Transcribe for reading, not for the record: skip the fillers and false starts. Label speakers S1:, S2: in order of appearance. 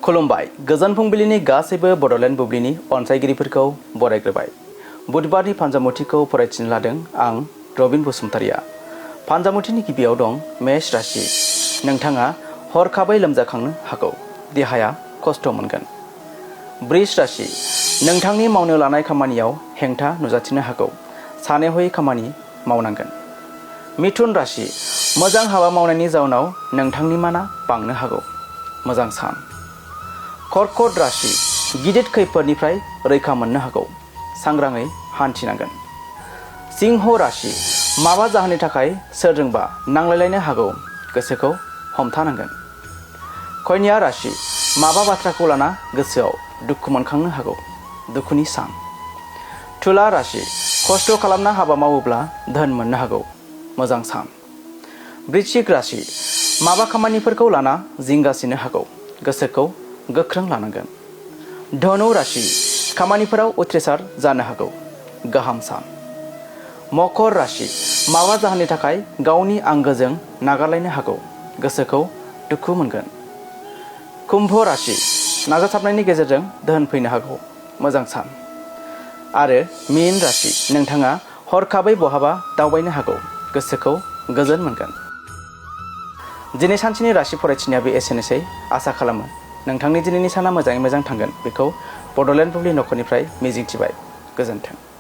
S1: खुलुमबाय गोजोन फुंबिलिनि गासैबो बड'लेण्ड बुब्लिनि अनसायगिरिफोरखौ बरायग्रोबाय। बुधबारनि फान्जामुथिखौ फरायथिनो लादों आं रबिन बसुमतारिया। फान्जामुथिनि गिबियाव दं मेष राशि। नोंथाङा हरखाबै लोमजाखांनो हागौ, देहाया खस्थ' मोनगोन। बृष राशि। नोंथांनि मावनो लानाय खामानियाव हेंथा नुजाथिनो हागौ, सानै हयै खामानि मावनांगोन। मिथुन राशि। मोजां हाबा मावनायनि जाउनाव नोंथांनि माना बांनो हागौ, मोजां सान। कर्कट राशि। गिदिर खैफोदनिफ्राय रैखा मोननो हागौ, सांग्राङै हान्थिनांगोन। सिंह राशि। माबा जाहोननि थाखाय सोरजोंबा नांलायलायनो हागौ, गोसोखौ हमथानांगोन। कन्या राशि। माबा बाथ्राखौ लाना गोसोआव दुखु मोनखांनो हागौ, दुखुनि सान। तुला राशि। खस्थ' खालामना हाबा मावोब्ला धोन मोननो हागौ, मोजां सान। वृश्चिक राशि। माबा खामानिफोरखौ लाना जिंगासिनो हागौ, गोसोखौ गोख्रों लानांगोन। धनु राशि। खामानिफोराव उथ्रिसार जानो हागौ, गाहाम सान। मकर राशि। माबा जाहोननि थाखाय गावनि आंगोजों नागारलायनो हागौ, गोसोखौ दुखु मोनगोन। कुम्भ राशि। नाजाथाबनायनि गेजेरजों धोन फैनो हागौ, मोजां सान। आरो मीन राशि। नोंथाङा हरखाबै बहाबा दावबायनो हागौ, गोसोखौ गोजोन मोनगोन। दिनै सानसेनि राशि फरायथिनाया बे एसेनोसै। आसा खालामो नोंथांनि दिनैनि साना मोजाङै मोजां थांगोन, बेखौ बड'लेण्ड बुब्लि नखरनिफ्राय मिजिंथिबाय। गोजोन्थों।